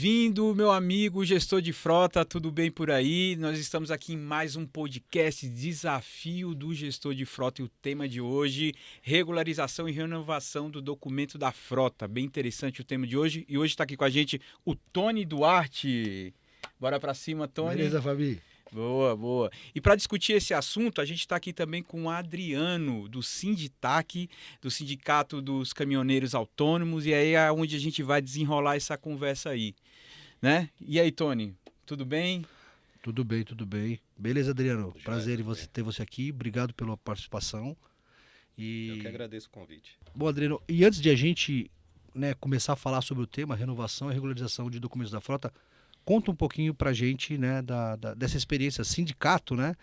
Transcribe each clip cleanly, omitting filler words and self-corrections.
Vindo, meu amigo gestor de frota, tudo bem por aí? Nós estamos aqui em mais um podcast Desafio do Gestor de Frota e o tema de hoje, regularização e renovação do documento da frota. Bem interessante o tema de hoje e hoje está aqui com a gente o Tony Duarte. Bora para cima, Tony. Beleza, Fabi? Boa, boa. E para discutir esse assunto, a gente está aqui também com o Adriano, do Sinditac, do Sindicato dos Caminhoneiros Autônomos, e aí é onde a gente vai desenrolar essa conversa aí, né? E aí, Tony, tudo bem? Tudo bem, tudo bem. Beleza, Adriano? Joia, Prazer em tudo bem. ter você aqui. Obrigado pela participação. Eu que agradeço o convite. Bom, Adriano, e antes de a gente, começar a falar sobre o tema renovação e regularização de documentos da frota, conta um pouquinho pra gente, né, dessa experiência sindicato, né?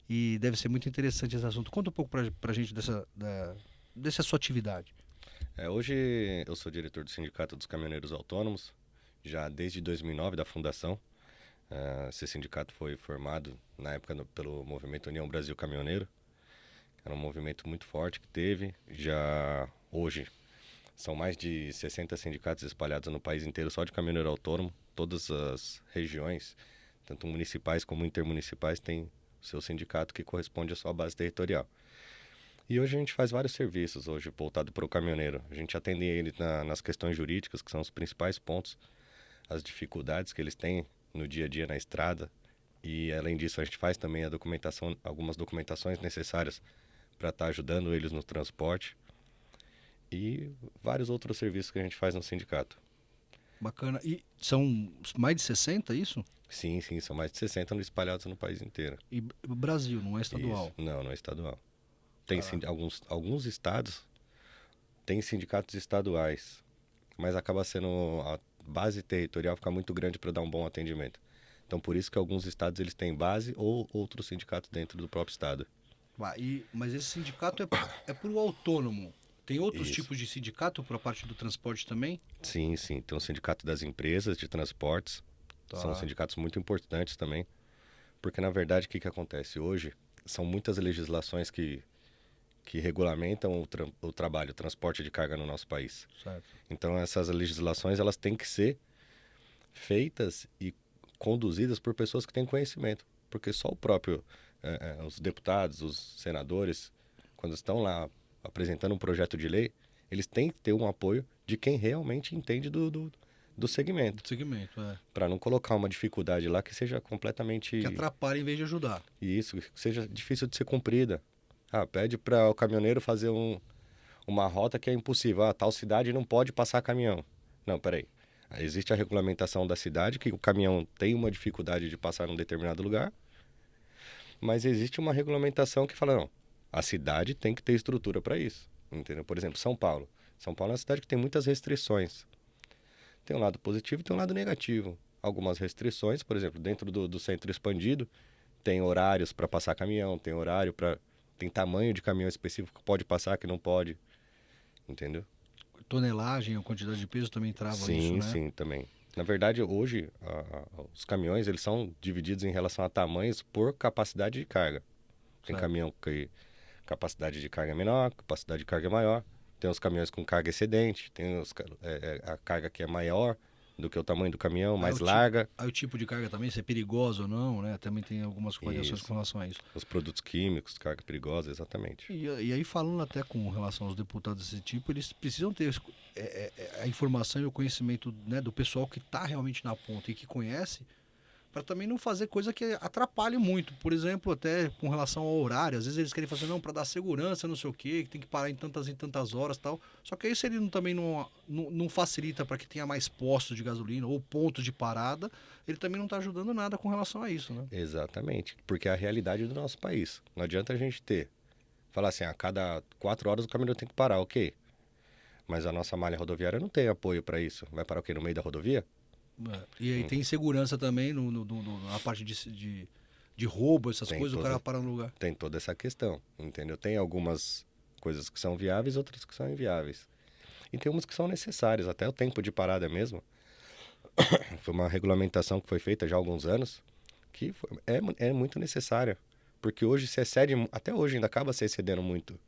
E deve ser muito interessante esse assunto. Conta um pouco pra gente dessa sua atividade. Hoje eu sou diretor do Sindicato dos Caminhoneiros Autônomos, já desde 2009 da fundação. Esse sindicato foi formado na época pelo movimento União Brasil Caminhoneiro. Era um movimento muito forte que teve. Já hoje são mais de 60 sindicatos espalhados no país inteiro só de caminhoneiro autônomo. Todas as regiões, tanto municipais como intermunicipais, têm seu sindicato que corresponde à sua base territorial. E hoje a gente faz vários serviços hoje voltado para o caminhoneiro. A gente atende ele nas questões jurídicas, que são os principais pontos, as dificuldades que eles têm no dia a dia na estrada. E além disso a gente faz também a documentação, algumas documentações necessárias para estar ajudando eles no transporte. E vários outros serviços que a gente faz no sindicato. Bacana. E são mais de 60, isso? Sim, são mais de 60 espalhados no país inteiro. E Brasil, não é estadual? Isso. Não é estadual. Tem alguns estados têm sindicatos estaduais, mas acaba sendo a base territorial fica muito grande para dar um bom atendimento. Então por isso que alguns estados eles têm base ou outros sindicatos dentro do próprio estado. Mas esse sindicato é para o autônomo. Tem outros Isso. tipos de sindicato para a parte do transporte também? Sim. Tem o sindicato das empresas de transportes. Tá. São sindicatos muito importantes também. Porque, na verdade, o que acontece hoje? São muitas legislações que regulamentam o trabalho, o transporte de carga no nosso país. Certo. Então, essas legislações elas têm que ser feitas e conduzidas por pessoas que têm conhecimento. Porque só o próprio, os deputados, os senadores, quando estão lá apresentando um projeto de lei, eles têm que ter um apoio de quem realmente entende do segmento. Do segmento, Para não colocar uma dificuldade lá que seja completamente... Que atrapalha em vez de ajudar. Isso, que seja difícil de ser cumprida. Pede para o caminhoneiro fazer uma rota que é impossível. Tal cidade não pode passar caminhão. Não, peraí. Existe a regulamentação da cidade, que o caminhão tem uma dificuldade de passar num determinado lugar, mas existe uma regulamentação que fala, não, a cidade tem que ter estrutura para isso. Entendeu? Por exemplo, São Paulo. São Paulo é uma cidade que tem muitas restrições. Tem um lado positivo e tem um lado negativo. Algumas restrições, por exemplo, dentro do centro expandido, tem horários para passar caminhão, tem horário para... Tem tamanho de caminhão específico que pode passar, que não pode. Entendeu? Tonelagem, a quantidade de peso também trava isso, né? Sim, também. Na verdade, hoje, os caminhões eles são divididos em relação a tamanhos por capacidade de carga. Tem Certo. caminhão que capacidade de carga é menor, capacidade de carga é maior. Tem os caminhões com carga excedente, tem a carga que é maior do que o tamanho do caminhão, mais larga. Aí o tipo de carga também, se é perigosa ou não, né? Também tem algumas variações Isso. com relação a isso. Os produtos químicos, carga perigosa, exatamente. E aí falando até com relação aos deputados desse tipo, eles precisam ter a informação e o conhecimento, né, do pessoal que está realmente na ponta e que conhece, para também não fazer coisa que atrapalhe muito. Por exemplo, até com relação ao horário, às vezes eles querem fazer, não, para dar segurança, não sei o quê, que tem que parar em tantas horas e tal. Só que isso ele também não facilita para que tenha mais postos de gasolina ou pontos de parada, ele também não está ajudando nada com relação a isso, né? Exatamente, porque é a realidade do nosso país. Não adianta a gente falar assim, a cada 4 horas o caminhão tem que parar, ok. Mas a nossa malha rodoviária não tem apoio para isso. Vai parar o quê? No meio da rodovia? E aí tem segurança também na parte de roubo, essas Tem coisas, o cara para no lugar. Tem toda essa questão, entendeu? Tem algumas coisas que são viáveis, outras que são inviáveis. E tem umas que são necessárias, até o tempo de parada mesmo. Foi uma regulamentação que foi feita já há alguns anos, que é muito necessária. Porque hoje se excede, até hoje ainda acaba se excedendo muito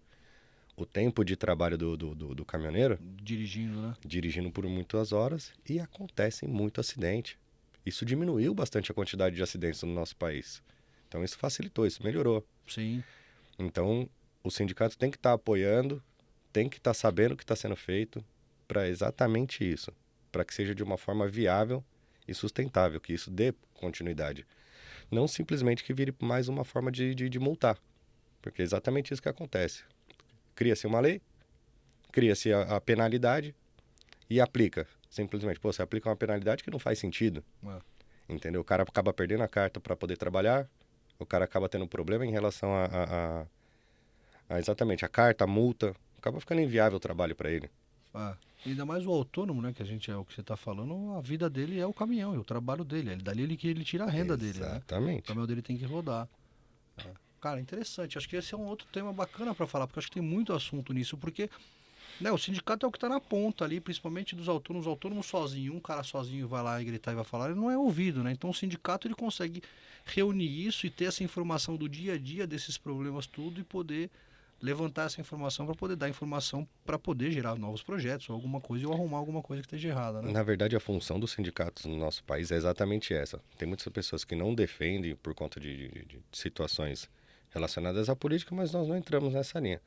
o tempo de trabalho do caminhoneiro, Dirigindo, né? dirigindo por muitas horas, e acontece muito acidente. Isso diminuiu bastante a quantidade de acidentes no nosso país. Então isso facilitou, isso melhorou. Sim. Então o sindicato tem que estar apoiando, tem que estar sabendo o que está sendo feito para exatamente isso, para que seja de uma forma viável e sustentável, que isso dê continuidade. Não simplesmente que vire mais uma forma de multar, porque é exatamente isso que acontece. Cria-se uma lei, cria-se a penalidade e aplica. Simplesmente, pô, você aplica uma penalidade que não faz sentido. É. Entendeu? O cara acaba perdendo a carta para poder trabalhar, o cara acaba tendo problema em relação a exatamente a carta, a multa. Acaba ficando inviável o trabalho para ele. Ainda mais o autônomo, né? Que a gente é o que você está falando, a vida dele é o caminhão, é o trabalho dele. É dali ele tira a renda dele, né? O Exatamente. caminhão dele tem que rodar. Cara, interessante. Acho que esse é um outro tema bacana para falar, porque acho que tem muito assunto nisso, porque né, o sindicato é o que está na ponta ali, principalmente dos autônomos. O autônomo sozinho, um cara sozinho vai lá e gritar e vai falar, ele não é ouvido, né? Então o sindicato ele consegue reunir isso e ter essa informação do dia a dia desses problemas tudo e poder levantar essa informação para poder dar informação para poder gerar novos projetos ou alguma coisa ou arrumar alguma coisa que esteja errada, né? Na verdade, a função dos sindicatos no nosso país é exatamente essa. Tem muitas pessoas que não defendem por conta de situações relacionadas à política, mas nós não entramos nessa linha.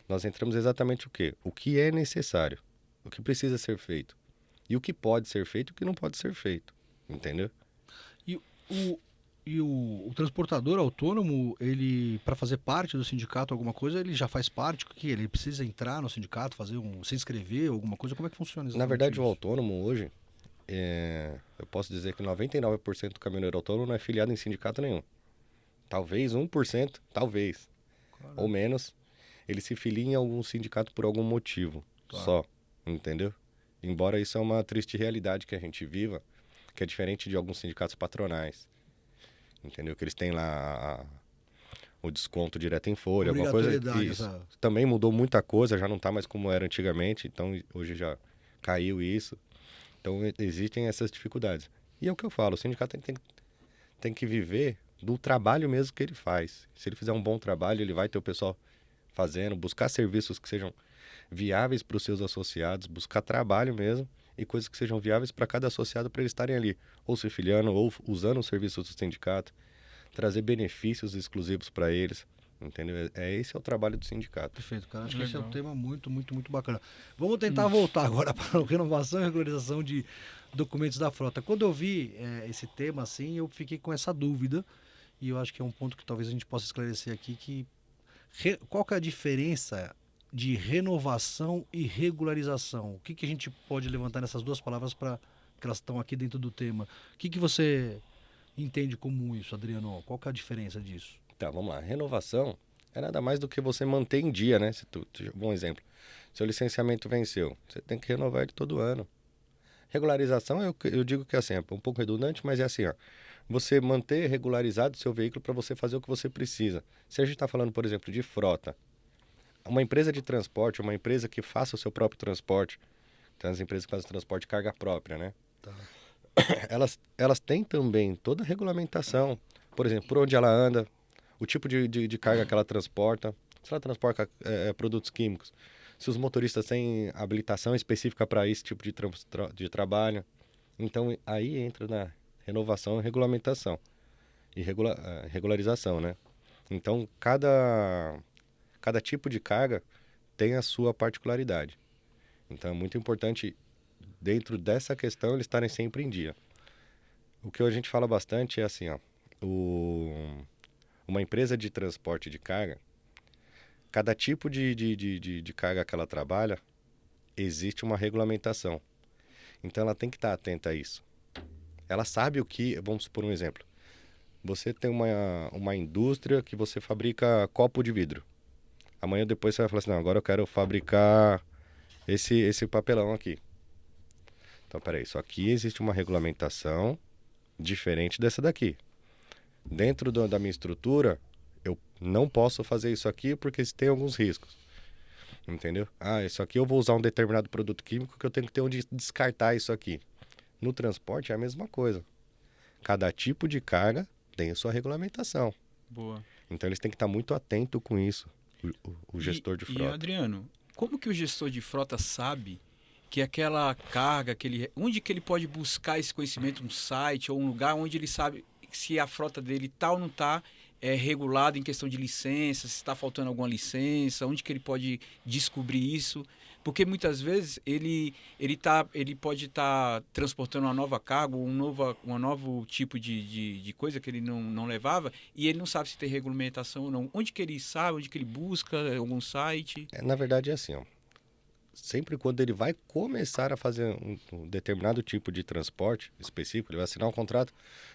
Nós entramos exatamente o quê? O que é necessário, o que precisa ser feito, e o que pode ser feito e o que não pode ser feito, entendeu? O transportador autônomo, ele, para fazer parte do sindicato, alguma coisa, ele já faz parte? Que ele precisa entrar no sindicato, se inscrever, alguma coisa? Como é que funciona exatamente Na verdade, isso? o autônomo hoje, eu posso dizer que 99% do caminhoneiro autônomo não é filiado em sindicato nenhum. Talvez 1%, talvez, Caramba. ou menos, ele se filie em algum sindicato por algum motivo, Tá. só, entendeu? Embora isso é uma triste realidade que a gente viva, que é diferente de alguns sindicatos patronais, entendeu? Que eles têm lá o desconto direto em folha, alguma coisa. Obrigatoriedade, Isso. essa... Também mudou muita coisa, já não está mais como era antigamente, então hoje já caiu isso. Então existem essas dificuldades. E é o que eu falo, o sindicato tem que viver do trabalho mesmo que ele faz. Se ele fizer um bom trabalho, ele vai ter o pessoal fazendo, buscar serviços que sejam viáveis para os seus associados, buscar trabalho mesmo e coisas que sejam viáveis para cada associado para eles estarem ali, ou se filiando, ou usando os serviços do sindicato, trazer benefícios exclusivos para eles, entendeu? Esse é o trabalho do sindicato. Perfeito, cara. Acho que esse é um Legal. tema muito, muito, muito bacana. Vamos tentar voltar agora para a renovação e regularização de documentos da frota. Quando eu vi esse tema, assim, eu fiquei com essa dúvida e eu acho que é um ponto que talvez a gente possa esclarecer aqui, qual que é a diferença de renovação e regularização? O que a gente pode levantar nessas duas palavras para que elas estão aqui dentro do tema? O que você entende como isso, Adriano? Qual que é a diferença disso? Tá, vamos lá. Renovação é nada mais do que você manter em dia, né? Bom exemplo. Seu licenciamento venceu, você tem que renovar ele todo ano. Regularização, eu digo que é assim, é um pouco redundante, mas é assim, ó. Você manter regularizado o seu veículo para você fazer o que você precisa. Se a gente está falando, por exemplo, de frota, uma empresa de transporte, uma empresa que faça o seu próprio transporte, tem as empresas que fazem transporte de carga própria, né? Tá. Elas têm também toda a regulamentação, por exemplo, por onde ela anda, o tipo de carga que ela transporta, se ela transporta produtos químicos, se os motoristas têm habilitação específica para esse tipo de trabalho. Então, aí entra na renovação e regulamentação e regularização, né? Então, cada tipo de carga tem a sua particularidade. Então, é muito importante, dentro dessa questão, eles estarem sempre em dia. O que a gente fala bastante é assim, ó, uma empresa de transporte de carga, cada tipo de carga que ela trabalha, existe uma regulamentação. Então, ela tem que estar atenta a isso. Ela sabe o que... Vamos supor um exemplo. Você tem uma indústria que você fabrica copo de vidro. Amanhã depois você vai falar assim, não, agora eu quero fabricar esse papelão aqui. Então, peraí, só aqui existe uma regulamentação diferente dessa daqui. Dentro da minha estrutura, eu não posso fazer isso aqui porque tem alguns riscos. Entendeu? Isso aqui eu vou usar um determinado produto químico que eu tenho que ter onde descartar isso aqui. No transporte é a mesma coisa. Cada tipo de carga tem a sua regulamentação. Boa. Então eles têm que estar muito atentos com isso. o gestor de E, frota. Adriano, como que o gestor de frota sabe que aquela carga, onde que ele pode buscar esse conhecimento, um site ou um lugar onde ele sabe se a frota dele tá ou não tá regulada em questão de licença, se está faltando alguma licença, onde que ele pode descobrir isso? Porque muitas vezes ele pode estar transportando uma nova carga, um novo tipo de coisa que ele não levava, e ele não sabe se tem regulamentação ou não. Onde que ele sabe, onde que ele busca, algum site? Na verdade é assim, ó. Sempre quando ele vai começar a fazer um determinado tipo de transporte específico, ele vai assinar um contrato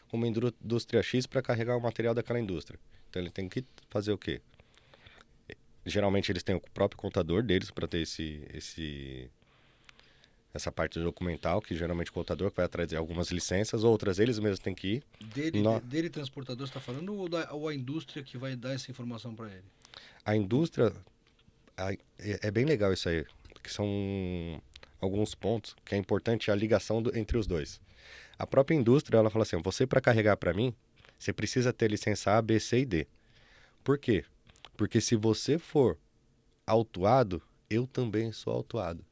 com uma indústria X para carregar o material daquela indústria. Então ele tem que fazer o quê? Geralmente eles têm o próprio contador deles para ter essa parte documental, que geralmente o contador vai atrás de algumas licenças, outras eles mesmos têm que ir. Dele transportador, você está falando, ou a indústria que vai dar essa informação para ele? A indústria, é bem legal isso aí, que são alguns pontos que é importante a ligação entre os dois. A própria indústria, ela fala assim, você para carregar para mim, você precisa ter licença A, B, C e D. Por quê? Porque se você for autuado, eu também sou autuado.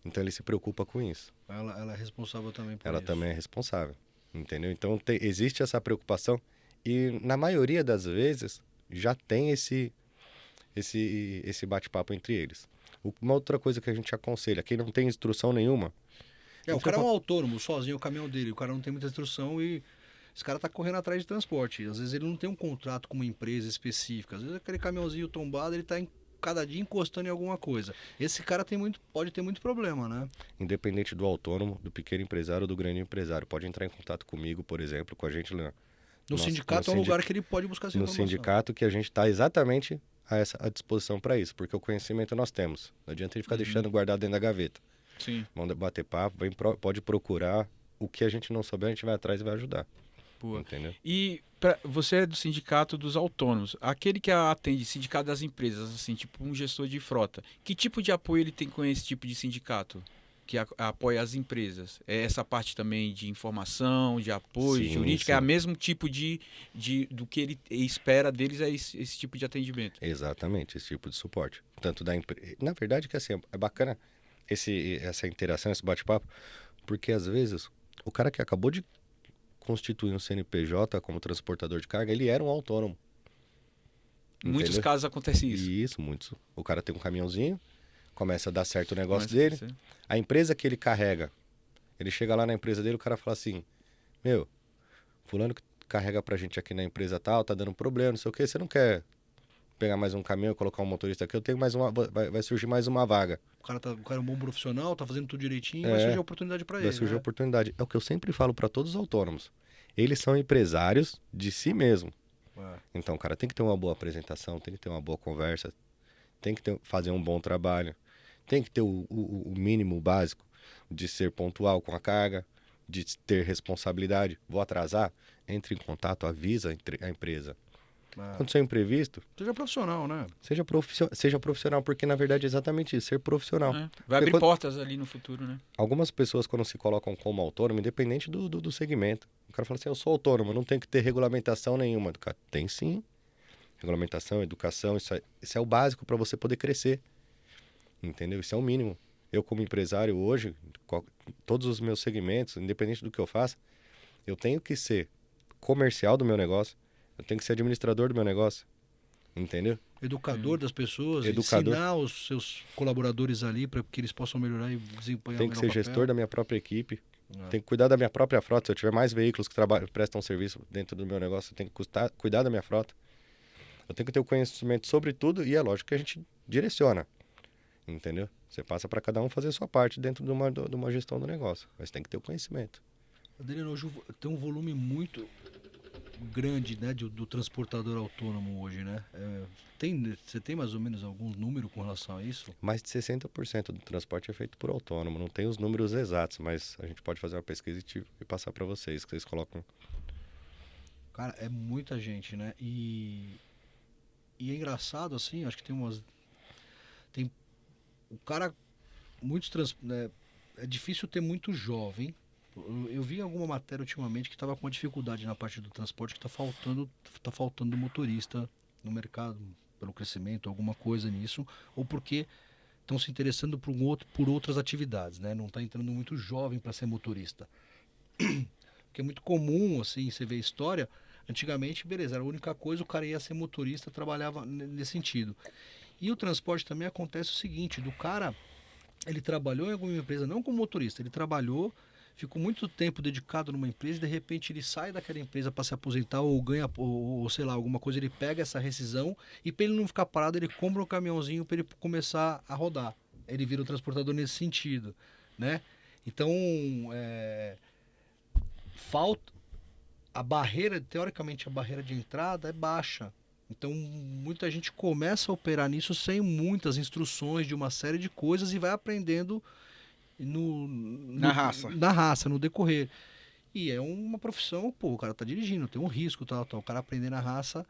Então ele se preocupa com isso. Ela é responsável também por Ela isso. também é responsável, entendeu? Então existe essa preocupação e na maioria das vezes já tem esse bate-papo entre eles. Uma outra coisa que a gente aconselha, quem não tem instrução nenhuma... O cara é um autônomo, sozinho, o caminhão dele. O cara não tem muita instrução e esse cara tá correndo atrás de transporte. Às vezes ele não tem um contrato com uma empresa específica. Às vezes aquele caminhãozinho tombado, ele tá cada dia encostando em alguma coisa. Esse cara pode ter muito problema, né? Independente do autônomo, do pequeno empresário ou do grande empresário, pode entrar em contato comigo, por exemplo, com a gente lá. No sindicato é um lugar que ele pode buscar essa informação. No sindicato que a gente está exatamente à disposição para isso, porque o conhecimento nós temos. Não adianta ele ficar deixando guardado dentro da gaveta. Sim. Vamos bater papo, pode procurar. O que a gente não souber, a gente vai atrás e vai ajudar. Boa. Entendeu? E você é do sindicato dos autônomos, aquele que atende sindicato das empresas, assim, tipo um gestor de frota. Que tipo de apoio ele tem com esse tipo de sindicato? Que apoia as empresas? É essa parte também de informação, de apoio jurídico? Sim. É o mesmo tipo do que ele espera deles, é esse tipo de atendimento? Exatamente, esse tipo de suporte. Tanto da empresa... Na verdade que assim, é bacana essa interação, esse bate-papo, porque às vezes o cara que acabou de constituir um CNPJ como transportador de carga, ele era um autônomo. Em muitos casos acontece isso. Isso, muitos. O cara tem um caminhãozinho, começa a dar certo o negócio dele, a empresa que ele carrega, ele chega lá na empresa dele, o cara fala assim, meu, fulano que carrega pra gente aqui na empresa tal, tá dando problema, não sei o que, você não quer pegar mais um caminhão e colocar um motorista aqui, eu tenho mais vai surgir mais uma vaga. O cara é um bom profissional, tá fazendo tudo direitinho, vai surgir oportunidade para ele. Vai surgir oportunidade. É o que eu sempre falo para todos os autônomos. Eles são empresários de si mesmo. Então, o cara tem que ter uma boa apresentação, tem que ter uma boa conversa, tem que fazer um bom trabalho, tem que ter o mínimo básico de ser pontual com a carga, de ter responsabilidade. Vou atrasar? Entre em contato, avisa a empresa. Quando isso é imprevisto... Seja profissional, né? Seja profissional, porque na verdade é exatamente isso, ser profissional. Vai abrir portas ali no futuro, né? Algumas pessoas quando se colocam como autônomo, independente do segmento, o cara fala assim, eu sou autônomo, não tenho que ter regulamentação nenhuma. O cara tem sim, regulamentação, educação, isso é o básico para você poder crescer. Entendeu? Isso é o mínimo. Eu como empresário hoje, todos os meus segmentos, independente do que eu faça, eu tenho que ser comercial do meu negócio, eu tenho que ser administrador do meu negócio, entendeu? Educador das pessoas, ensinar os seus colaboradores ali para que eles possam melhorar e desempenhar Tem que ser gestor da minha própria equipe, tem que cuidar da minha própria frota. Se eu tiver mais veículos que prestam serviço dentro do meu negócio, eu tenho que cuidar da minha frota. Eu tenho que ter o conhecimento sobre tudo e é lógico que a gente direciona, entendeu? Você passa para cada um fazer a sua parte dentro de uma gestão do negócio, mas tem que ter o conhecimento. Adriano, hoje tem um volume muito grande, né, do transportador autônomo hoje, né? Você tem mais ou menos algum número com relação a isso? Mais de 60% do transporte é feito por autônomo. Não tem os números exatos, mas a gente pode fazer uma pesquisa e passar para vocês, que vocês colocam. Cara, é muita gente, né? E é engraçado, assim, acho que tem o cara, né, é difícil ter muito jovem. Eu vi alguma matéria ultimamente que estava com uma dificuldade na parte do transporte, que tá faltando motorista no mercado pelo crescimento, alguma coisa nisso, ou porque estão se interessando por outras atividades, né? Não está entrando muito jovem para ser motorista. Porque é muito comum, assim, você vê a história, antigamente, beleza, era a única coisa, o cara ia ser motorista, trabalhava nesse sentido. E o transporte também acontece o seguinte, do cara, ele trabalhou em alguma empresa, não como motorista, ele trabalhou, ficou muito tempo dedicado numa empresa e de repente ele sai daquela empresa para se aposentar ou ganha, ou sei lá, alguma coisa, ele pega essa rescisão e para ele não ficar parado, ele compra um caminhãozinho para ele começar a rodar. Ele vira o transportador nesse sentido, né? Então, falta a barreira, teoricamente a barreira de entrada é baixa. Então muita gente começa a operar nisso sem muitas instruções de uma série de coisas e vai aprendendo na raça, no decorrer. E é uma profissão, pô, o cara tá dirigindo, tem um risco, tal. O cara aprender na raça,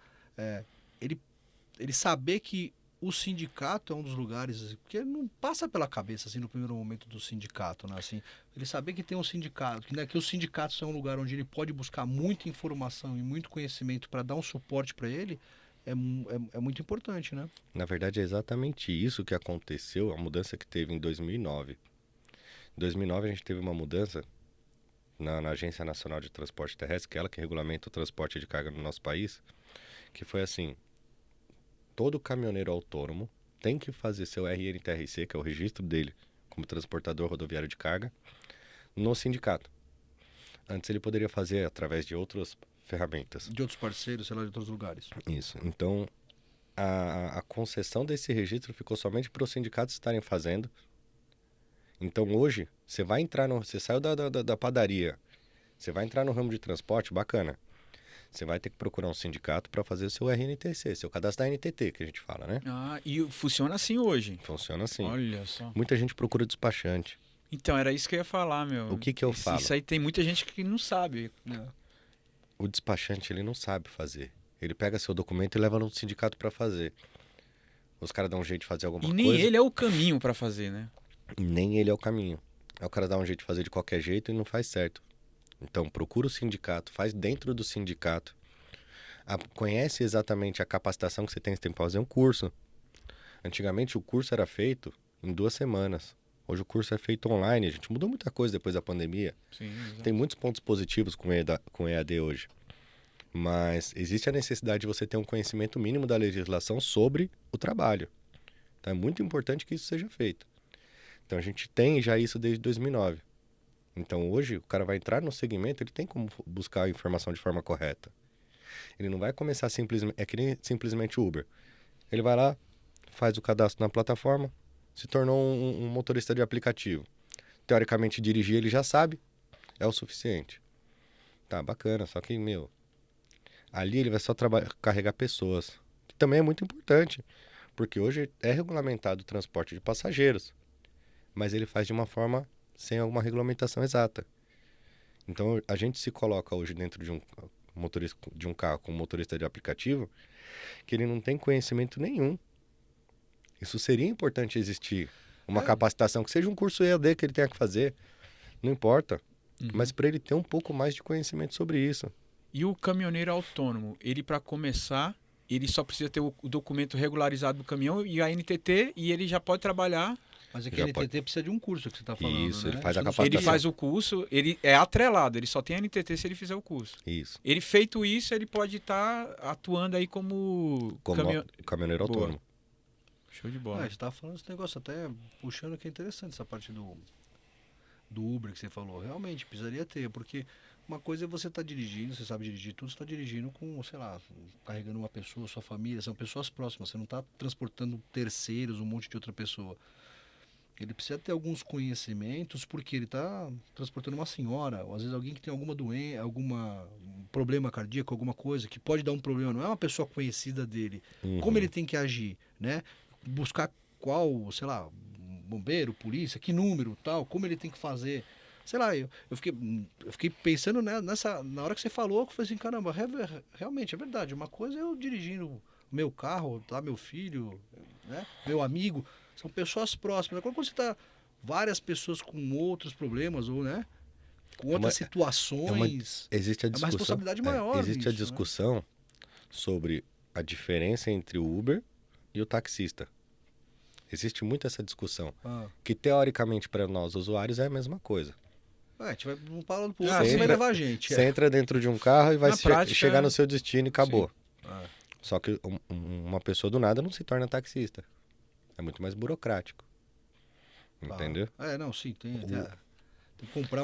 ele saber que o sindicato é um dos lugares, porque não passa pela cabeça, assim, no primeiro momento do sindicato, né, assim, ele saber que tem um sindicato, que os sindicatos são um lugar onde ele pode buscar muita informação e muito conhecimento para dar um suporte para ele, é muito importante, né? Na verdade, é exatamente isso que aconteceu, a mudança que teve em 2009. Em 2009, a gente teve uma mudança na Agência Nacional de Transporte Terrestre, que é ela que regulamenta o transporte de carga no nosso país, que foi assim: todo caminhoneiro autônomo tem que fazer seu RNTRC, que é o registro dele como transportador rodoviário de carga, no sindicato. Antes ele poderia fazer através de outras ferramentas. De outros parceiros, sei lá, de outros lugares. Isso. Então, a concessão desse registro ficou somente para os sindicatos estarem fazendo. Então, hoje, você saiu da padaria, você vai entrar no ramo de transporte, bacana. Você vai ter que procurar um sindicato para fazer o seu RNTC, seu cadastro da NTT, que a gente fala, né? Ah, e funciona assim hoje? Funciona assim. Olha só. Muita gente procura despachante. Então, era isso que eu ia falar, meu. O que eu falo? Isso aí tem muita gente que não sabe. O despachante, ele não sabe fazer. Ele pega seu documento e leva no sindicato para fazer. Os caras dão um jeito de fazer alguma coisa. E nem ele é o caminho para fazer, né? Nem ele é o caminho. Aí o cara dá um jeito de fazer de qualquer jeito e não faz certo. Então, procura o sindicato, faz dentro do sindicato. Conhece exatamente a capacitação que você tem que fazer um curso. Antigamente, o curso era feito em 2 semanas. Hoje o curso é feito online. A gente mudou muita coisa depois da pandemia. Sim, exato. Tem muitos pontos positivos com EAD hoje. Mas existe a necessidade de você ter um conhecimento mínimo da legislação sobre o trabalho. Então, é muito importante que isso seja feito. Então, a gente tem já isso desde 2009. Então, hoje, o cara vai entrar no segmento, ele tem como buscar a informação de forma correta. Ele não vai começar simplesmente... É que nem simplesmente o Uber. Ele vai lá, faz o cadastro na plataforma, se tornou um motorista de aplicativo. Teoricamente, dirigir ele já sabe, é o suficiente. Tá, bacana, só que, ali ele vai só carregar pessoas. Que também é muito importante, porque hoje é regulamentado o transporte de passageiros. Mas ele faz de uma forma sem alguma regulamentação exata. Então, a gente se coloca hoje dentro de um carro com um motorista de aplicativo que ele não tem conhecimento nenhum. Isso seria importante existir. Uma capacitação, que seja um curso EAD que ele tenha que fazer. Não importa. Mas para ele ter um pouco mais de conhecimento sobre isso. E o caminhoneiro autônomo, ele para começar, ele só precisa ter o documento regularizado do caminhão e a NTT, e ele já pode trabalhar. Mas aqui a NTT precisa de um curso que você está falando, Isso, né? ele faz a capacitação. Ele faz o curso, ele é atrelado, ele só tem a NTT se ele fizer o curso. Isso. Ele feito isso, ele pode estar atuando aí como caminhoneiro Boa. autônomo. Show de bola. A gente estava falando esse negócio até puxando que é interessante essa parte do Uber que você falou. Realmente, precisaria ter, porque uma coisa é você estar dirigindo, você sabe dirigir tudo, você está dirigindo com, sei lá, carregando uma pessoa, sua família, são pessoas próximas, você não está transportando terceiros, um monte de outra pessoa. Ele precisa ter alguns conhecimentos, porque ele está transportando uma senhora, ou às vezes alguém que tem alguma doença, algum problema cardíaco, alguma coisa, que pode dar um problema, não é uma pessoa conhecida dele. Como ele tem que agir, né? Buscar qual, sei lá, bombeiro, polícia, que número, tal, como ele tem que fazer. Sei lá, eu fiquei pensando na hora que você falou, eu falei assim, caramba, realmente é verdade. Uma coisa é eu dirigindo meu carro, tá, meu filho, né, meu amigo, são pessoas próximas. Agora quando você tá várias pessoas com outros problemas, ou, né, com outras situações, existe a discussão, é uma responsabilidade maior. Existe nisso, a discussão sobre a diferença entre o Uber e o taxista. Existe muito essa discussão, Ah. que teoricamente para nós usuários é a mesma coisa. A gente vai um falando pro Ah, outro, sim. você vai levar a gente. Você entra dentro de um carro e vai Na prática, chegar no seu destino e acabou. Ah. Só que uma pessoa do nada não se torna taxista. É muito mais burocrático. Tá. Entendeu? Não, sim, tem que comprar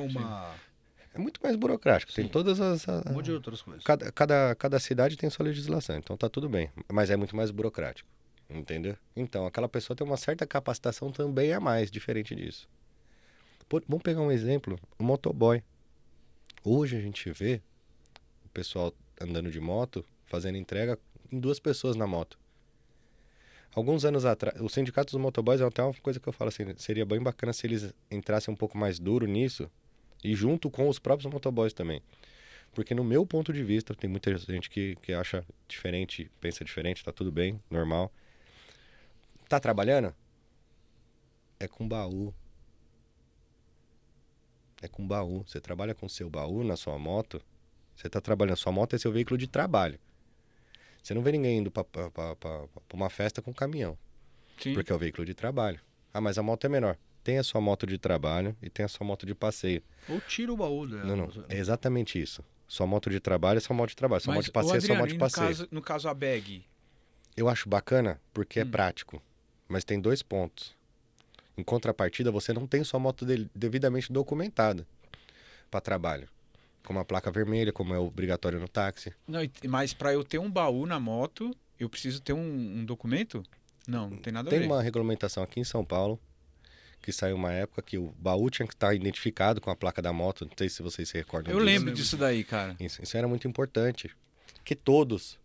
É muito mais burocrático. Tem Sim. todas um monte de outras coisas. Cada cidade tem sua legislação, então tá tudo bem. Mas é muito mais burocrático. Entendeu? Então, aquela pessoa tem uma certa capacitação também a mais, diferente disso. Vamos pegar um exemplo, o motoboy. Hoje a gente vê o pessoal andando de moto, fazendo entrega em 2 pessoas na moto. Alguns anos atrás, o sindicato dos motoboys é até uma coisa que eu falo assim, seria bem bacana se eles entrassem um pouco mais duro nisso, e junto com os próprios motoboys também. Porque no meu ponto de vista, tem muita gente que acha diferente, pensa diferente, tá tudo bem, normal. Tá trabalhando? É com baú. É com baú. Você trabalha com seu baú na sua moto. Você tá trabalhando. Sua moto é seu veículo de trabalho. Você não vê ninguém indo pra uma festa com caminhão. Sim. Porque é o veículo de trabalho. Ah, mas a moto é menor. Tem a sua moto de trabalho e tem a sua moto de passeio. Ou tira o baú dela. Não. É exatamente isso. Sua moto de trabalho é sua moto de trabalho. Sua moto de passeio é sua Adriano, moto de passeio. no caso a bag? Eu acho bacana porque é prático. Mas tem 2 pontos. Em contrapartida, você não tem sua moto devidamente documentada para trabalho. Como a placa vermelha, como é obrigatório no táxi. Não, mas para eu ter um baú na moto, eu preciso ter um documento? Não tem nada a Tem ver. uma regulamentação aqui em São Paulo, que saiu uma época que o baú tinha que estar identificado com a placa da moto. Não sei se vocês se recordam Eu disso. lembro disso daí, cara. Isso era muito importante. Que todos,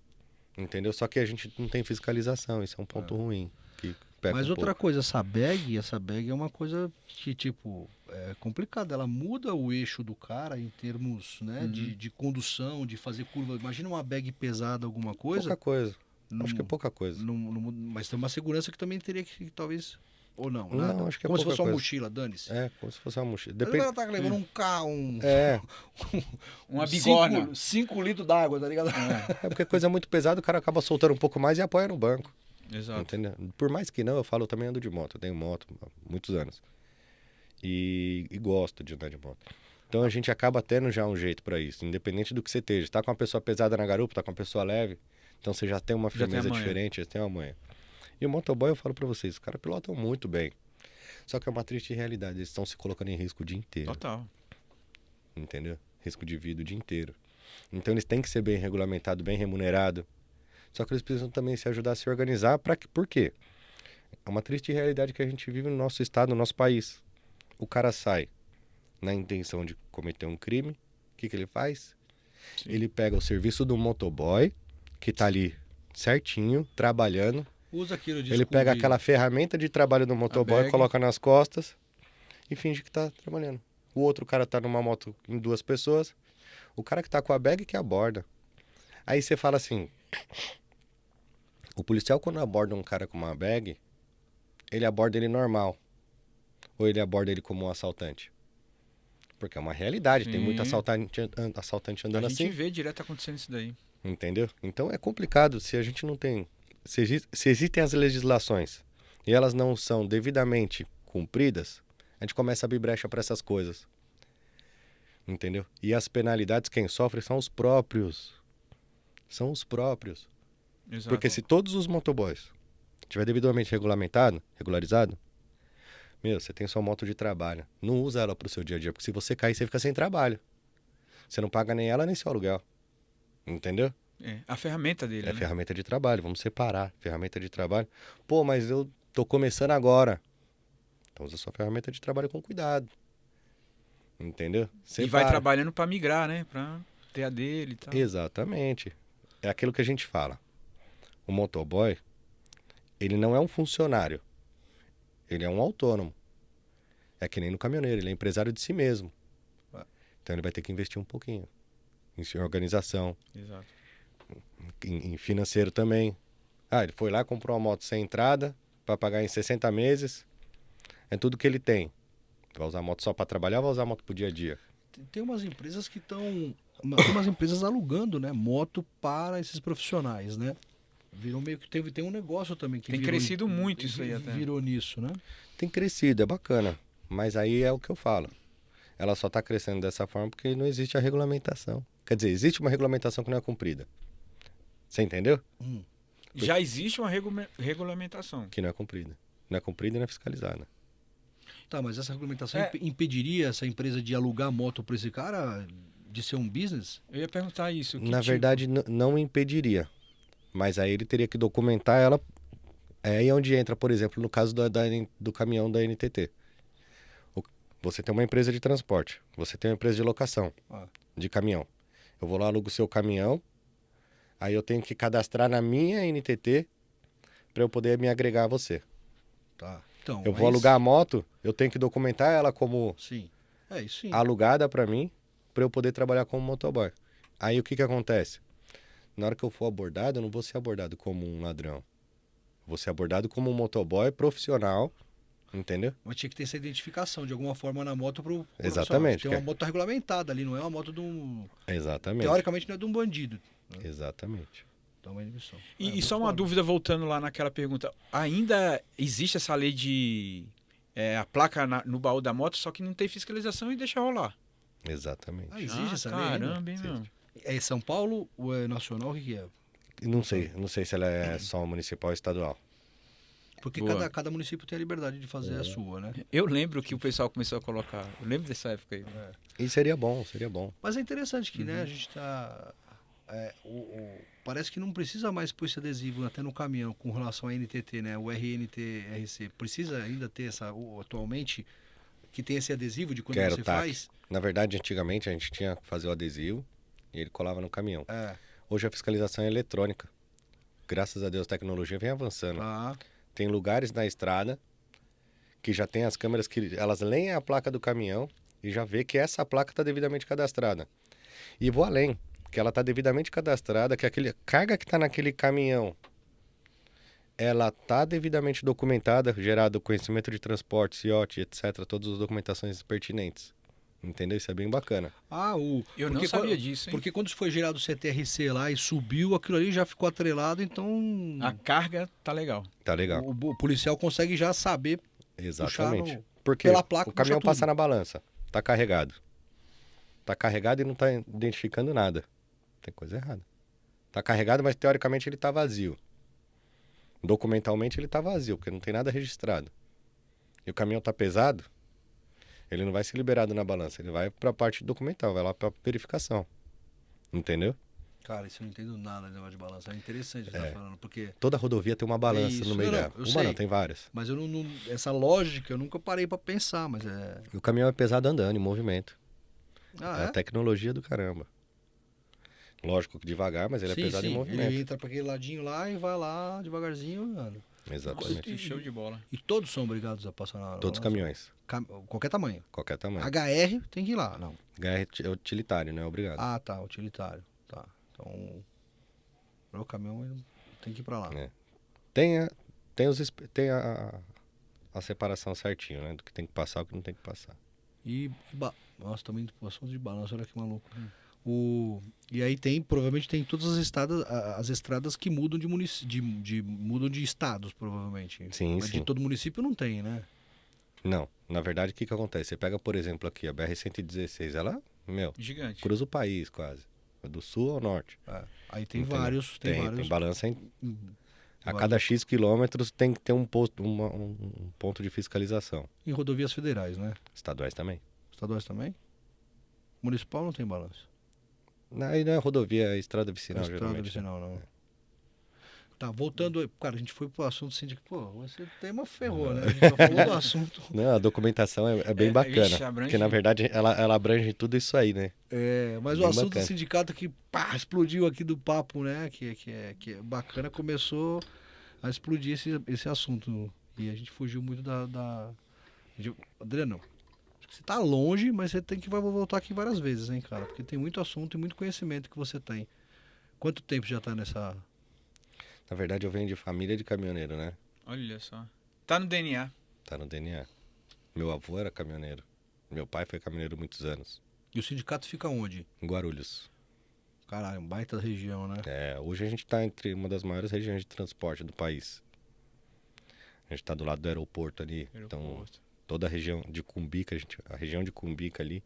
entendeu? Só que a gente não tem fiscalização, isso é um ponto ruim. Que pega Mas um outra pouco. coisa, essa bag é uma coisa que, tipo, é complicada. Ela muda o eixo do cara em termos, né, de condução, de fazer curva. Imagina uma bag pesada, alguma coisa. Pouca coisa. não- Acho que é pouca coisa. mas tem uma segurança que também teria que, talvez... Ou não, Não, nada. acho que é Como se pouca fosse uma coisa. mochila, dane-se. É, como se fosse uma mochila. Mas o cara tá levando um carro, É, Uma bigorna. 5 litros d'água, tá ligado? é porque coisa muito pesada, o cara acaba soltando um pouco mais e apoia no banco. Exato. Entendeu? Por mais que não, eu falo, eu também ando de moto. Eu tenho moto há muitos anos. E gosto de andar de moto. Então a gente acaba tendo já um jeito pra isso, independente do que você esteja. Tá com uma pessoa pesada na garupa, tá com uma pessoa leve, então você já tem uma Já tem a firmeza manha. diferente, já tem uma manha. E o motoboy, eu falo pra vocês, os caras pilotam muito bem. Só que é uma triste realidade, eles estão se colocando em risco o dia inteiro. Total. Entendeu? Risco de vida o dia inteiro. Então eles têm que ser bem regulamentados, bem remunerados. Só que eles precisam também se ajudar a se organizar. Por quê? É uma triste realidade que a gente vive no nosso estado, no nosso país. O cara sai na intenção de cometer um crime. O que ele faz? Sim. Ele pega o serviço do motoboy, que tá ali certinho, trabalhando. Usa aquilo de Ele pega aquela ferramenta de trabalho do motoboy, bag. coloca nas costas e finge que tá trabalhando. O outro cara tá numa moto em 2 pessoas. O cara que tá com a bag que aborda. Aí você fala assim... O policial, quando aborda um cara com uma bag, ele aborda ele normal. Ou ele aborda ele como um assaltante? Porque é uma realidade. Tem muito Sim. assaltante A andando gente assim. vê direto acontecendo isso daí. Entendeu? Então é complicado se a gente não tem... Se existem as legislações e elas não são devidamente cumpridas, a gente começa a abrir brecha para essas coisas. Entendeu? E as penalidades, quem sofre são os próprios. São os próprios. Exato. Porque se todos os motoboys tiver devidamente regularizado, meu, você tem sua moto de trabalho. Não usa ela pro seu dia a dia, porque se você cair, você fica sem trabalho. Você não paga nem ela, nem seu aluguel. Entendeu? É, a ferramenta dele, É né? ferramenta de trabalho, vamos separar. Ferramenta de trabalho. Pô, mas eu tô começando agora. Então usa sua ferramenta de trabalho com cuidado. Entendeu? E vai Separa. trabalhando pra migrar, né? Pra ter a dele e tal. Exatamente. É aquilo que a gente fala. O motoboy, ele não é um funcionário. Ele é um autônomo. É que nem no caminhoneiro, ele é empresário de si mesmo. Então ele vai ter que investir um pouquinho. Em organização, Exato. em financeiro também. Ah, ele foi lá, comprou uma moto sem entrada, para pagar em 60 meses. É tudo que ele tem. Vai usar a moto só para trabalhar ou vai usar a moto pro dia a dia? Tem umas empresas que estão... Tem umas empresas alugando, né, moto para esses profissionais, né? Virou meio que tem um negócio também que Tem virou, crescido muito isso aí até. Virou nisso, né? Tem crescido, é bacana. Mas aí é o que eu falo. Ela só está crescendo dessa forma porque não existe a regulamentação. Quer dizer, existe uma regulamentação que não é cumprida. Você entendeu? Já existe uma regulamentação. Que não é cumprida. Não é cumprida e não é fiscalizada. Tá, mas essa regulamentação É. impediria essa empresa de alugar moto para esse cara de ser um business? Eu ia perguntar isso. que Na tipo? verdade, não impediria. Mas aí ele teria que documentar ela. É aí onde entra, por exemplo, no caso do caminhão da NTT. Você tem uma empresa de transporte, você tem uma empresa de locação de caminhão. Eu vou lá, alugo o seu caminhão, aí eu tenho que cadastrar na minha NTT para eu poder me agregar a você. Tá. Então, Eu vou alugar a moto, eu tenho que documentar ela como Sim. É isso sim. alugada para mim, para eu poder trabalhar como motoboy. Aí o que acontece? Na hora que eu for abordado, eu não vou ser abordado como um ladrão. Vou ser abordado como um motoboy profissional, entendeu? Mas tinha que ter essa identificação de alguma forma na moto pro Exatamente, Tem uma moto regulamentada ali, não é uma moto de um... Exatamente. Teoricamente não é de um bandido. Exatamente. Então é uma emissão. E só uma dúvida voltando lá naquela pergunta. Ainda existe essa lei de a placa no baú da moto, só que não tem fiscalização e deixa rolar. Exatamente. Ah, existe essa lei ainda? Caramba, hein, meu? É São Paulo ou é nacional? O que é? Não sei se ela é só municipal ou estadual. Porque Boa. cada município tem a liberdade de fazer a sua, né? Eu lembro que o pessoal começou a colocar. Eu lembro dessa época aí. E seria bom, seria bom. Mas é interessante que, né, a gente tá... parece que não precisa mais pôr esse adesivo até no caminhão com relação à NTT, né? O RNTRC. Precisa ainda ter atualmente, que tem esse adesivo de quando Quero você TAC. faz? Na verdade, antigamente a gente tinha que fazer o adesivo e ele colava no caminhão. É. Hoje a fiscalização é eletrônica. Graças a Deus a tecnologia vem avançando. Ah, Tem lugares na estrada que já tem as câmeras que elas leem a placa do caminhão e já vê que essa placa está devidamente cadastrada. E vou além, que ela está devidamente cadastrada, que aquele carga que está naquele caminhão, ela está devidamente documentada, gerado conhecimento de transporte, CIOT, etc., todas as documentações pertinentes. Entendeu? Isso é bem bacana. Eu não sabia disso, hein? Porque quando foi gerado o CTRC lá e subiu, aquilo ali já ficou atrelado, então A carga tá legal. Tá legal. o policial consegue já saber Exatamente. no- Porque pela placa, o caminhão puxa tudo. passa na balança, tá carregado. Tá carregado e não tá identificando nada. Tem coisa errada. Tá carregado, mas teoricamente ele tá vazio. Documentalmente ele tá vazio, porque não tem nada registrado. E o caminhão tá pesado, ele não vai ser liberado na balança, ele vai pra parte documental, vai lá pra verificação. Entendeu? Cara, isso eu não entendo nada de negócio de balança. É interessante o que você tá falando, porque... Toda rodovia tem uma balança isso, no meio não, dela. eu Uma sei. não, tem várias. Mas eu não... Essa lógica eu nunca parei pra pensar, mas é... E o caminhão é pesado andando, em movimento. Ah, É a tecnologia do caramba. Lógico que devagar, mas ele é Sim, pesado em sim. movimento. Ele entra pra aquele ladinho lá e vai lá devagarzinho andando. Exatamente. Que show de bola. E todos são obrigados a passar na Todos os balança? caminhões, Qualquer tamanho. qualquer tamanho. HR tem que ir lá, não. HR é utilitário, não é obrigado. Ah, tá, utilitário. Tá. Então, o caminhão ele tem que ir pra lá. É. Tem a separação certinho, né? Do que tem que passar e o que não tem que passar. Nossa, também o assunto de balanço, olha que maluco. E aí provavelmente tem todas as estradas que mudam de mudam de estados, provavelmente. Sim, Mas sim. de todo município não tem, né? Não, na verdade, o que acontece? Você pega, por exemplo, aqui a BR-116, ela, Gigante. cruza o país quase. Do sul ao norte. É. Aí tem Entendeu? vários. Tem balança em... A vários- cada X quilômetros tem que ter um ponto de fiscalização. Em rodovias federais, né? Estaduais também. Estaduais também? Municipal não tem balanço. Aí não é rodovia, é estrada vicinal, Estrada geralmente. vicinal, não. Tá, voltando. Cara, a gente foi pro assunto assim de que, pô, esse tema ferrou, né? A gente já falou do assunto. Não, a documentação é bem bacana. vixe, abrange- Porque, na verdade, ela abrange tudo isso aí, né? Mas Bem o assunto bacana. do sindicato que explodiu aqui do papo, né? Que é bacana, começou a explodir esse assunto. E a gente fugiu muito Adriano, você tá longe, mas você tem que vai voltar aqui várias vezes, hein, cara? Porque tem muito assunto e muito conhecimento que você tem. Quanto tempo já tá nessa... Na verdade, eu venho de família de caminhoneiro, né? Olha só. Tá no DNA. Tá no DNA. Meu avô era caminhoneiro. Meu pai foi caminhoneiro muitos anos. E o sindicato fica onde? Em Guarulhos. Caralho, um baita região, né? Hoje a gente está entre uma das maiores regiões de transporte do país. A gente está do lado do aeroporto ali. Então, toda a região de Cumbica, a região de Cumbica ali,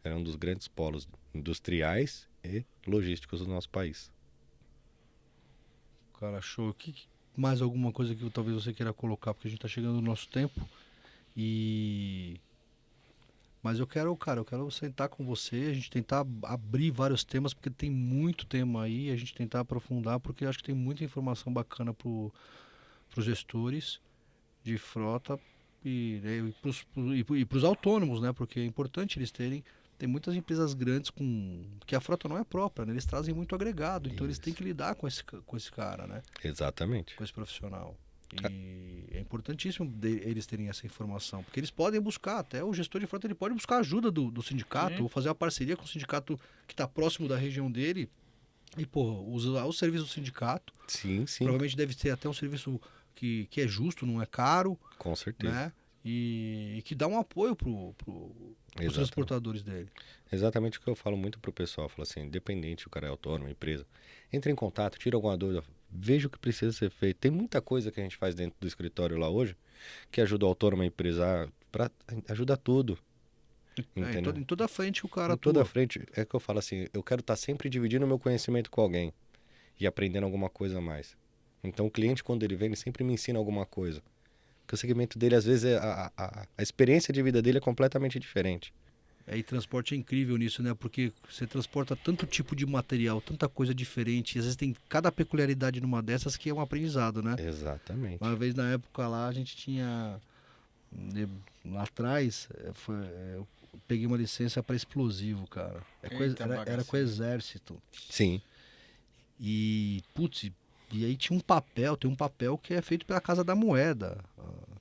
era um dos grandes polos industriais e logísticos do nosso país. Cara, show. Mais alguma coisa que talvez você queira colocar, porque a gente tá chegando no nosso tempo. Mas eu quero sentar com você, a gente tentar abrir vários temas, porque tem muito tema aí, a gente tentar aprofundar, porque eu acho que tem muita informação bacana pros gestores de frota e pros autônomos, né? Porque é importante eles terem. Tem muitas empresas grandes que a frota não é própria, né? Eles trazem muito agregado, então eles têm que lidar com esse cara, né? Exatamente. Com esse profissional. E é importantíssimo eles terem essa informação, porque eles podem buscar, até o gestor de frota ele pode buscar ajuda do sindicato, ou fazer uma parceria com o sindicato que está próximo da região dele e, usar o serviço do sindicato. Sim. Provavelmente deve ter até um serviço que é justo, não é caro. Com certeza. Né? E que dá um apoio os transportadores dele. Exatamente o que eu falo muito pro pessoal. Eu falo assim, independente, o cara é autônomo, empresa, entre em contato, tira alguma dúvida, veja o que precisa ser feito. Tem muita coisa que a gente faz dentro do escritório lá hoje que ajuda o autônomo a empresa, ajuda tudo. Em toda a frente o cara Em toda a frente, é que eu falo assim, eu quero estar sempre dividindo o meu conhecimento com alguém e aprendendo alguma coisa a mais. Então o cliente, quando ele vem, ele sempre me ensina alguma coisa. Porque o segmento dele, às vezes, a experiência de vida dele é completamente diferente. E transporte é incrível nisso, né? Porque você transporta tanto tipo de material, tanta coisa diferente. E às vezes tem cada peculiaridade numa dessas que é um aprendizado, né? Exatamente. Uma vez na época lá, a gente tinha... Lá atrás, eu peguei uma licença para explosivo, cara. Era com o exército. Sim. E, putz... E aí tem um papel que é feito pela Casa da Moeda,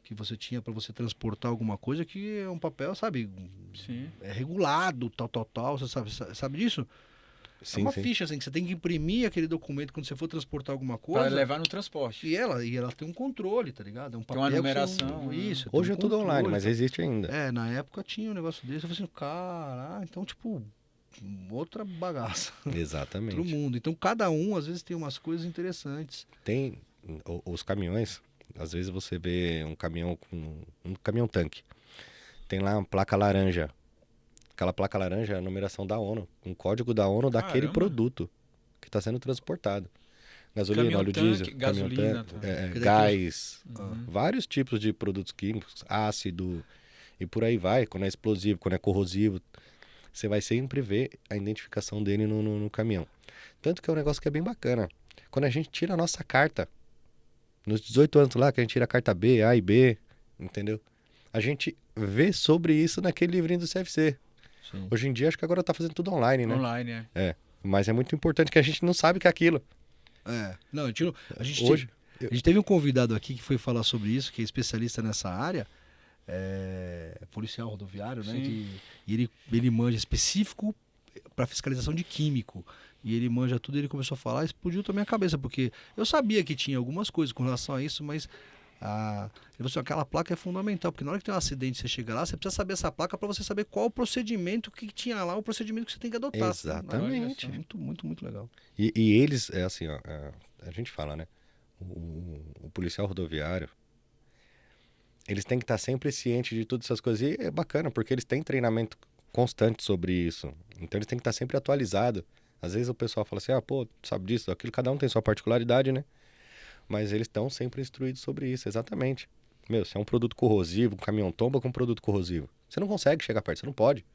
que você tinha para você transportar alguma coisa, que é um papel, sabe, Sim. É regulado, tal, você sabe disso? Sim, é uma ficha, assim, que você tem que imprimir aquele documento quando você for transportar alguma coisa. Para levar no transporte. E ela tem um controle, tá ligado? É um papel tem uma numeração. Isso. Hoje é tudo online, mas existe ainda. Na época tinha um negócio desse, eu falei assim, cara, então tipo... outra bagaça. Exatamente. Todo mundo. Então cada um às vezes tem umas coisas interessantes. Tem os caminhões, às vezes você vê um caminhão com um caminhão tanque. Tem lá uma placa laranja. Aquela placa laranja é a numeração da ONU, um código da ONU daquele produto que está sendo transportado. Gasolina, caminhão óleo tanque, diesel, gasolina, gás, vários tipos de produtos químicos, ácido e por aí vai, quando é explosivo, quando é corrosivo. Você vai sempre ver a identificação dele no caminhão. Tanto que é um negócio que é bem bacana. Quando a gente tira a nossa carta, nos 18 anos lá, que a gente tira a carta B, A e B, entendeu? A gente vê sobre isso naquele livrinho do CFC. Sim. Hoje em dia, acho que agora tá fazendo tudo online, né? Online, Mas é muito importante que a gente não sabe que é aquilo. Não, a gente teve um convidado aqui que foi falar sobre isso, que é especialista nessa área, policial rodoviário, né? E ele manja específico para fiscalização de químico. E ele manja tudo, e ele começou a falar, explodiu também a cabeça, porque eu sabia que tinha algumas coisas com relação a isso, mas ele falou assim, aquela placa é fundamental, porque na hora que tem um acidente, você chega lá, você precisa saber essa placa para você saber qual o procedimento que tinha lá, o procedimento que você tem que adotar. Exatamente. Muito, muito, muito legal. E eles, é assim, ó, a gente fala, né? O policial rodoviário, eles têm que estar sempre cientes de todas essas coisas. E é bacana, porque eles têm treinamento constante sobre isso. Então eles têm que estar sempre atualizados. Às vezes o pessoal fala assim, sabe disso, aquilo, cada um tem sua particularidade, né? Mas eles estão sempre instruídos sobre isso, exatamente. Se é um produto corrosivo, um caminhão tomba com um produto corrosivo, você não consegue chegar perto, você não pode.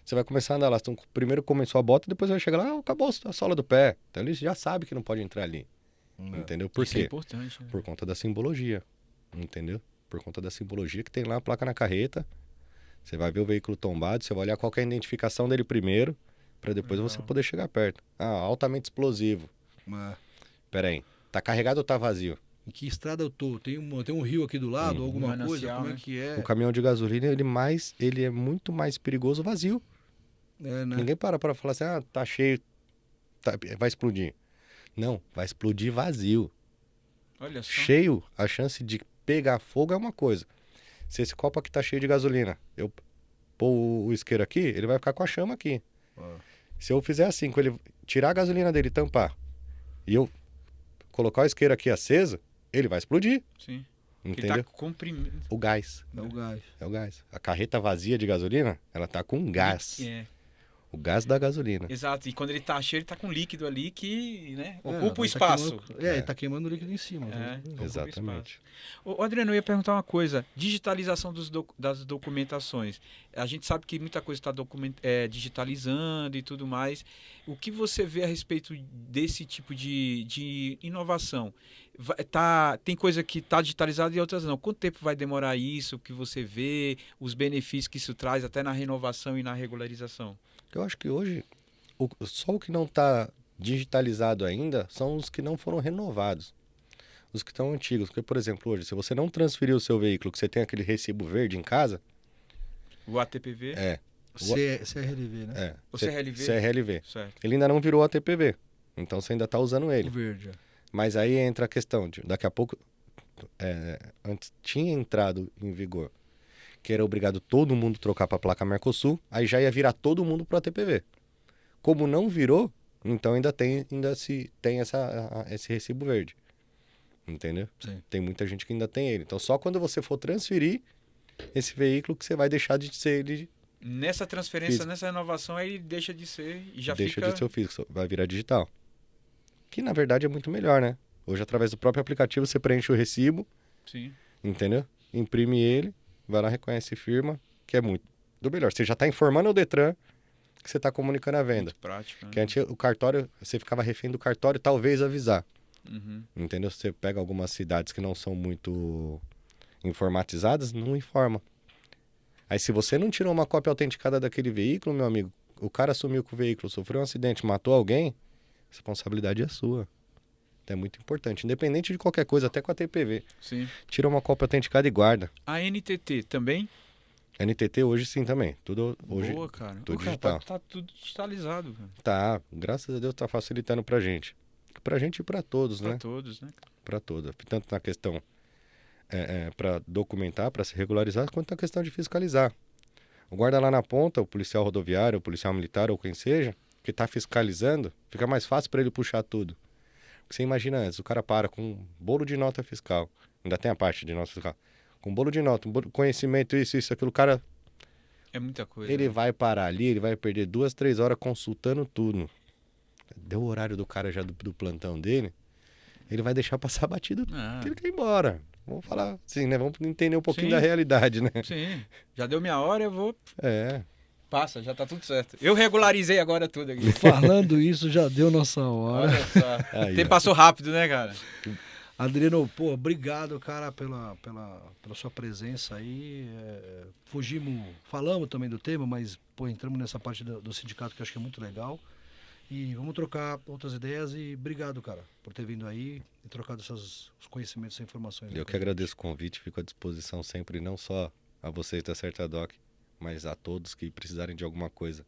Você vai começar a andar lá, primeiro começou a bota, depois vai chegar lá, acabou a sola do pé. Então eles já sabem que não pode entrar ali. Entendeu? Por quê? É importante, né? Por conta da simbologia, entendeu? Por conta da simbologia que tem lá a placa na carreta. Você vai ver o veículo tombado, você vai olhar qual que é a identificação dele primeiro, para depois você poder chegar perto. Altamente explosivo. Pera aí, tá carregado ou tá vazio? Em que estrada eu tô? Tem um rio aqui do lado, alguma coisa? Como é que é? O caminhão de gasolina, ele é muito mais perigoso vazio. Né? Ninguém para falar assim, tá cheio, vai explodir. Não, vai explodir vazio. Olha só. Cheio, a chance de pegar fogo é uma coisa. Se esse copo aqui tá cheio de gasolina, eu pôr o isqueiro aqui, ele vai ficar com a chama aqui. Se eu fizer assim, com ele tirar a gasolina dele e tampar, e eu colocar o isqueiro aqui aceso, ele vai explodir. Sim. Entendeu? Ele tá comprimindo. O gás. É o gás. É o gás. A carreta vazia de gasolina, ela tá com gás. É, O gás da gasolina. exato. E quando ele tá cheio, ele tá com líquido ali que, né, É, ocupa o vai espaço. ele tá queimando o líquido em cima. É. Ocupa o Exatamente. Ô, Adriano, eu ia perguntar uma coisa. Digitalização das documentações. A gente sabe que muita coisa está digitalizando e tudo mais. O que você vê a respeito desse tipo de inovação? Tem coisa que está digitalizada e outras não. Quanto tempo vai demorar isso? O que você vê? Os benefícios que isso traz até na renovação e na regularização? Eu acho que hoje, só o que não está digitalizado ainda são os que não foram renovados. Os que estão antigos. Porque, por exemplo, hoje, se você não transferir o seu veículo, que você tem aquele recibo verde em casa, O ATPV? CRLV, né? O CRLV? CRLV. Certo. Ele ainda não virou ATPV. Então você ainda está usando O ele. verde. Mas aí entra a questão de, daqui a pouco, antes tinha entrado em vigor, que era obrigado todo mundo trocar para a placa Mercosul, aí já ia virar todo mundo para ATPV. Como não virou, então ainda tem esse recibo verde. Entendeu? Sim. Tem muita gente que ainda tem ele. Então só quando você for transferir esse veículo que você vai deixar de ser ele, Nessa transferência, Físico. nessa renovação, aí deixa de ser e já deixa fica... de ser o físico, vai virar digital. Que na verdade é muito melhor, né? Hoje através do próprio aplicativo você preenche o recibo, Sim. entendeu? Imprime ele, vai lá, reconhece e firma, que é muito do melhor. Você já está informando o Detran que você está comunicando a venda. Muito prático, né? Que antes o cartório, você ficava refém do cartório, talvez avisar. Uhum. Entendeu? Você pega algumas cidades que não são muito informatizadas, não informa. Aí se você não tirou uma cópia autenticada daquele veículo, meu amigo, o cara sumiu com o veículo, sofreu um acidente, matou alguém, a responsabilidade é sua. Então é muito importante, independente de qualquer coisa, até com a TPV. Sim. Tira uma cópia autenticada e guarda. A NTT também? NTT hoje sim também. Tudo hoje Boa, cara. tudo Cara, digital. tá tudo digitalizado, cara. tá, graças a Deus tá facilitando pra gente. Pra gente e pra todos, Pra né? todos, né? Para toda, tanto na questão para documentar, para se regularizar, quanto na questão de fiscalizar. O guarda lá na ponta, o policial rodoviário, o policial militar ou quem seja, que está fiscalizando, fica mais fácil para ele puxar tudo. Porque você imagina antes, o cara para com um bolo de nota fiscal, ainda tem a parte de nota fiscal, com um bolo de nota, conhecimento, isso, aquilo, o cara, É muita coisa. ele né? vai parar ali, ele vai perder 2, 3 horas consultando tudo. Deu o horário do cara já do plantão dele, ele vai deixar passar batido Ah, que ele quer ir embora. Vamos falar assim, né? Vamos entender um pouquinho Sim. da realidade, né? sim. Já deu minha hora, eu vou... É. Passa, já tá tudo certo. Eu regularizei agora tudo aqui. Falando isso, já deu nossa hora. Olha só. Aí, O tempo ó. passou rápido, né, cara? Adriano, pô, obrigado, cara, pela sua presença aí. Falamos também do tema, mas, pô, entramos nessa parte do sindicato que eu acho que é muito legal. E vamos trocar outras ideias e obrigado, cara, por ter vindo aí e trocado os conhecimentos e informações. aí Eu com que a gente. agradeço o convite, fico à disposição sempre, não só a vocês da Certadoc, mas a todos que precisarem de alguma coisa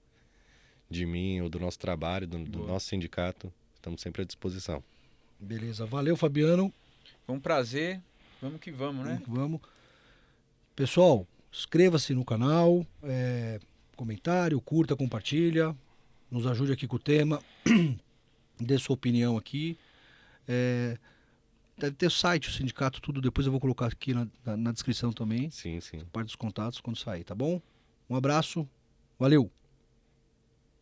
de mim ou do nosso trabalho, do Boa. nosso sindicato, estamos sempre à disposição. Beleza, valeu, Fabiano. Foi um prazer. Vamos que vamos, né? Vamos. Pessoal, inscreva-se no canal, comentário, curta, compartilha, nos ajude aqui com o tema, dê sua opinião aqui. Deve ter o site, o sindicato, tudo, depois eu vou colocar aqui na descrição também, Sim, sim. parte dos contatos quando sair, tá bom? Um abraço, valeu!